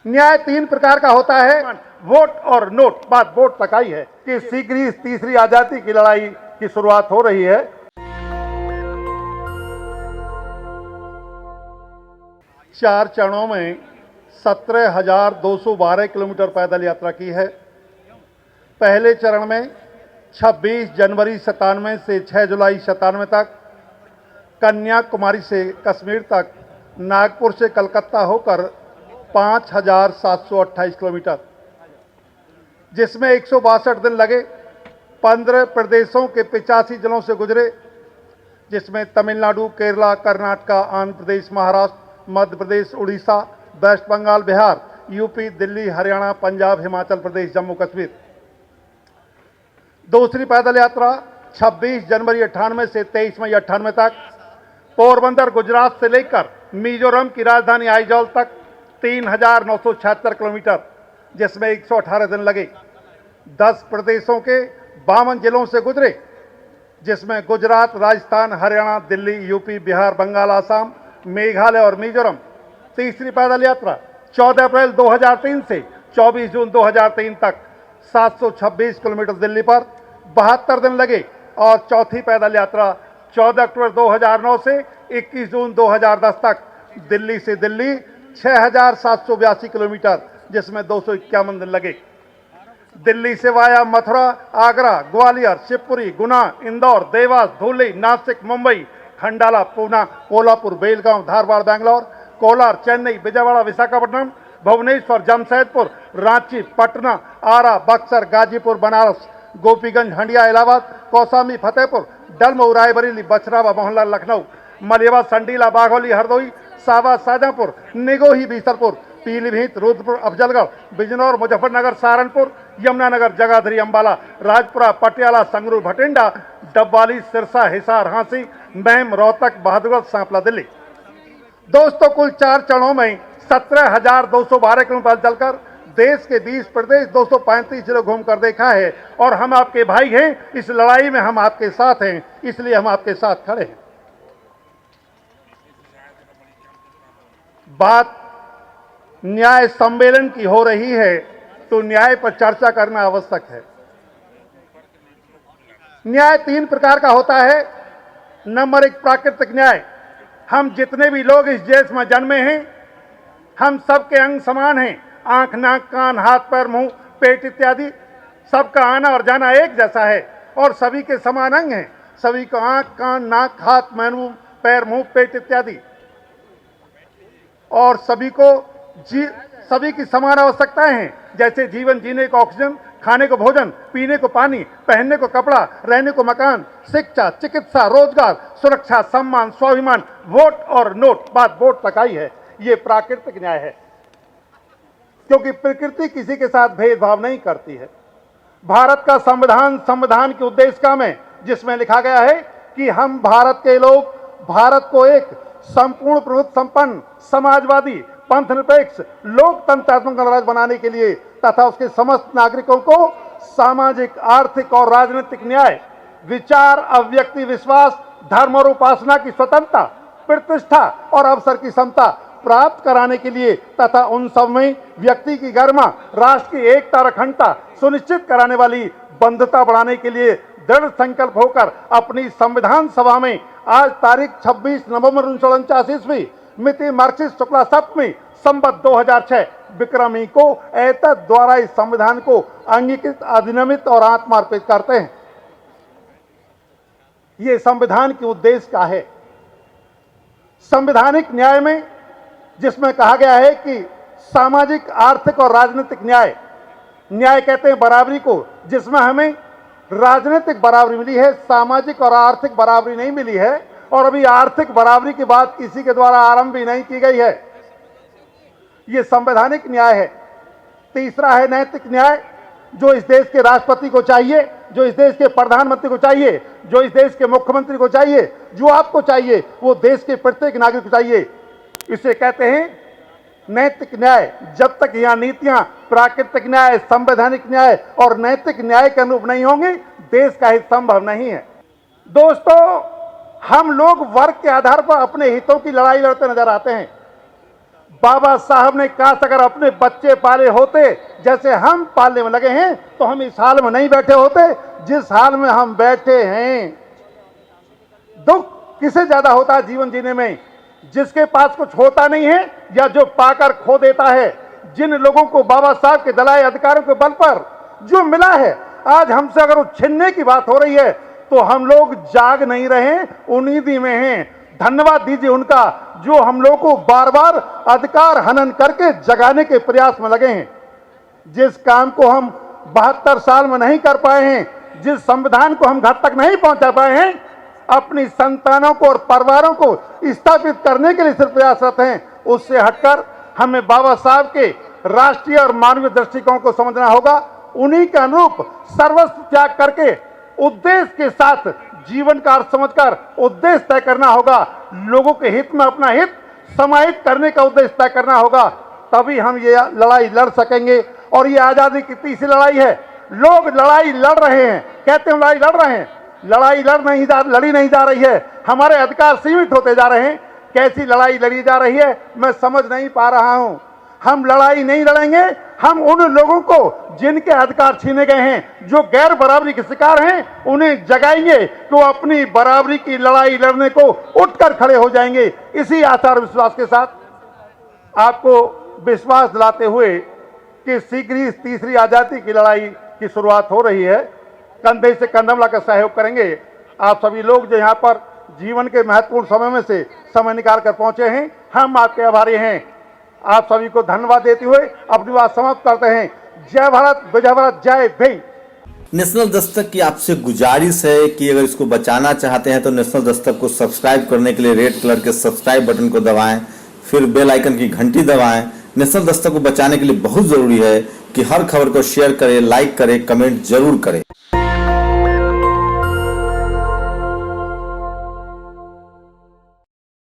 न्याय तीन प्रकार का होता है, वोट और नोट। बात वोट तक आई है कि शीघ्र ही इस तीसरी आजादी की लड़ाई की शुरुआत हो रही है। चार चरणों में 17,212 किलोमीटर पैदल यात्रा की है। पहले चरण में 26 जनवरी 97 से 6 जुलाई 97 तक कन्याकुमारी से कश्मीर तक, नागपुर से कलकत्ता होकर 5,728 किलोमीटर, जिसमें 162 दिन लगे। 15 प्रदेशों के 85 जिलों से गुजरे, जिसमें तमिलनाडु, केरला, कर्नाटका, आंध्र प्रदेश, महाराष्ट्र, मध्य प्रदेश, उड़ीसा, वेस्ट बंगाल, बिहार, यूपी, दिल्ली, हरियाणा, पंजाब, हिमाचल प्रदेश, जम्मू कश्मीर। दूसरी पैदल यात्रा 26 जनवरी 98 से 23 मई 98 तक पोरबंदर, गुजरात से लेकर मिजोरम की राजधानी आइजॉल तक 3,976 किलोमीटर, जिसमें 118 दिन लगे। 10 प्रदेशों के 52 जिलों से गुजरे, जिसमें गुजरात, राजस्थान, हरियाणा, दिल्ली, यूपी, बिहार, बंगाल, आसाम, मेघालय और मिजोरम। तीसरी पैदल यात्रा 14 अप्रैल 2003 से 24 जून 2003 तक 726 किलोमीटर दिल्ली पर 72 दिन लगे। और चौथी पैदल यात्रा 14 अक्टूबर 2009 से 21 जून 2010 तक दिल्ली से दिल्ली 6,782 किलोमीटर, जिसमें 251 दिन लगे। दिल्ली से वाया मथुरा, आगरा, ग्वालियर, शिवपुरी, गुना, इंदौर, देवास, धुले, नासिक, मुंबई, खंडाला, पूना, कोल्हापुर, बेलगांव, धारवाड़, बैंगलोर, कोलार, चेन्नई, विजयवाड़ा, विशाखापट्टनम, भुवनेश्वर, जमशेदपुर, रांची, पटना, आरा, बक्सर, गाजीपुर, बनारस, गोपीगंज, हंडिया, इलाहाबाद, कौसामी, फतेहपुर, डलमऊ, रायबरेली, बछरावा, मोहनलाल, लखनऊ, मलियाबाद, संडीला, बाघोली, हरदोई, सावा, शाहजहांपुर, निगोही, बीसरपुर, पीलीभीत, रुद्रपुर, अफजलगढ़, बिजनौर, मुजफ्फरनगर, सहारनपुर, यमुनानगर, जगाधरी, अंबाला, राजपुरा, पटियाला, संगरूर, भटिंडा, डबवाली, सिरसा, हिसार, हांसी, महम, रोहतक, बहादुरगढ़, सांपला, दिल्ली। दोस्तों, कुल 4 चरणों में 17,212 किलोमीटर चलकर देश के 20 प्रदेश, 235 जिले घूमकर देखा है। और हम आपके भाई हैं, इस लड़ाई में हम आपके साथ हैं, इसलिए हम आपके साथ खड़े हैं। बात न्याय सम्मेलन की हो रही है, तो न्याय पर चर्चा करना आवश्यक है। न्याय 3 प्रकार का होता है। नंबर 1, प्राकृतिक न्याय। हम जितने भी लोग इस देश में जन्मे हैं, हम सबके अंग समान हैं। आंख, नाक, कान, हाथ, पैर, मुंह, पेट इत्यादि, सबका आना और जाना एक जैसा है और सभी के समान अंग हैं। सभी को आंख, कान, नाक, हाथ, पैर, मुंह, पेट इत्यादि, और सभी की समान आवश्यकताएं हैं। जैसे जीवन जीने को ऑक्सीजन, खाने को भोजन, पीने को पानी, पहनने को कपड़ा, रहने को मकान, शिक्षा, चिकित्सा, रोजगार, सुरक्षा, सम्मान, स्वाभिमान, वोट और नोट। बात वोट तक आई है। ये प्राकृतिक न्याय है, क्योंकि प्रकृति किसी के साथ भेदभाव नहीं करती है। भारत का संविधान के उद्देशिका में, जिसमें लिखा गया है कि हम भारत के लोग भारत को एक संपूर्ण प्रभुत्व संपन्न, समाजवादी, पंथनिरपेक्ष, लोकतंत्रात्मक गणराज्य बनाने के लिए तथा उसके समस्त नागरिकों को सामाजिक, आर्थिक और राजनीतिक न्याय, विचार, अभिव्यक्ति, विश्वास, धर्म और उपासना की स्वतंत्रता, प्रतिष्ठा और अवसर की समता प्राप्त कराने के लिए तथा उन सब में व्यक्ति की गरिमा, राष्ट्र की एकता और अखंडता सुनिश्चित कराने वाली बंधुता बढ़ाने के लिए दृढ़ संकल्प होकर अपनी संविधान सभा में आज तारीख 26 नवंबर 1949 ईस्वी, मिति मार्क्सिस्ट शुक्ला सप्तमी, संवत 2006 विक्रमी को एतद द्वारा इस संविधान को अंगीकृत, अधिनियमित और आत्मार्पित करते हैं। ये संविधान के उद्देश्य का है। संवैधानिक न्याय में, जिसमें कहा गया है कि सामाजिक, आर्थिक और राजनीतिक न्याय कहते हैं बराबरी को, जिसमें हमें राजनीतिक बराबरी मिली है, सामाजिक और आर्थिक बराबरी नहीं मिली है, और अभी आर्थिक बराबरी की बात किसी के द्वारा आरंभ भी नहीं की गई है। यह संवैधानिक न्याय है। तीसरा है नैतिक न्याय, जो इस देश के राष्ट्रपति को चाहिए, जो इस देश के प्रधानमंत्री को चाहिए, जो इस देश के मुख्यमंत्री को चाहिए, जो आपको चाहिए, वो देश के प्रत्येक नागरिक को चाहिए। इसे कहते हैं नैतिक न्याय। जब तक यहां नीतियां प्राकृतिक न्याय, संवैधानिक न्याय और नैतिक न्याय के अनुरूप नहीं होंगी, देश का हित संभव नहीं है। दोस्तों, हम लोग वर्ग के आधार पर अपने हितों की लड़ाई लड़ते नजर आते हैं। बाबा साहब ने काश अगर अपने बच्चे पाले होते जैसे हम पालने में लगे हैं तो हम इस हाल में नहीं बैठे होते जिस हाल में हम बैठे हैं। दुख किसे ज्यादा होता है जीवन जीने में? जिसके पास कुछ होता नहीं है या जो पाकर खो देता है। जिन लोगों को बाबा साहब के दिलाए अधिकारों के बल पर जो मिला है, आज हमसे अगर वो छीनने की बात हो रही है तो हम लोग जाग नहीं रहे, उम्मीद में हैं। धन्यवाद दीजिए उनका जो हम लोग को बार बार अधिकार हनन करके जगाने के प्रयास में लगे हैं। जिस काम को हम 72 साल में नहीं कर पाए हैं, जिस संविधान को हम घर तक नहीं पहुंचा पाए हैं, अपनी संतानों को और परिवारों को स्थापित करने के लिए सिर्फ प्रयासरत हैं। उससे हटकर हमें बाबा साहब के राष्ट्रीय और मानवीय दृष्टिकोण को समझना होगा। उन्हीं के अनुरूप सर्वस्व त्याग करके उद्देश्य के साथ जीवन का अर्थ समझकर उद्देश्य तय करना होगा। लोगों के हित में अपना हित समाहित करने का उद्देश्य तय करना होगा, तभी हम ये लड़ाई लड़ सकेंगे। और ये आजादी की तीसरी लड़ाई है। लोग लड़ाई लड़ रहे हैं, कहते हैं लड़ाई लड़ रहे हैं, लड़ाई लड़ी नहीं जा रही है। हमारे अधिकार सीमित होते जा रहे हैं। कैसी लड़ाई लड़ी जा रही है मैं समझ नहीं पा रहा हूं। हम लड़ाई नहीं लड़ेंगे, हम उन लोगों को जिनके अधिकार छीने गए हैं, जो गैर बराबरी के शिकार हैं, उन्हें जगाएंगे तो अपनी बराबरी की लड़ाई लड़ने को उठकर खड़े हो जाएंगे। इसी आशा और विश्वास के साथ आपको विश्वास दिलाते हुए कि शीघ्र ही इस तीसरी आजादी की लड़ाई की शुरुआत हो रही है, कंधे से कंधा मिलाकर सहयोग करेंगे आप सभी लोग जो यहाँ पर जीवन के महत्वपूर्ण समय में से समय निकाल कर पहुंचे हैं। हम आपके आभारी हैं। आप सभी को धन्यवाद देते हुए अपनी बात समाप्त करते हैं। जय भारत, विजय भारत, जय भीम। नेशनल दस्तक की आपसे गुजारिश है कि अगर इसको बचाना चाहते हैं तो नेशनल दस्तक को सब्सक्राइब करने के लिए रेड कलर के सब्सक्राइब बटन को दबाएं, फिर बेल आइकन की घंटी दबाएं। नेशनल दस्तक को बचाने के लिए बहुत जरूरी है कि हर खबर को शेयर करें, लाइक करें, कमेंट जरूर करें।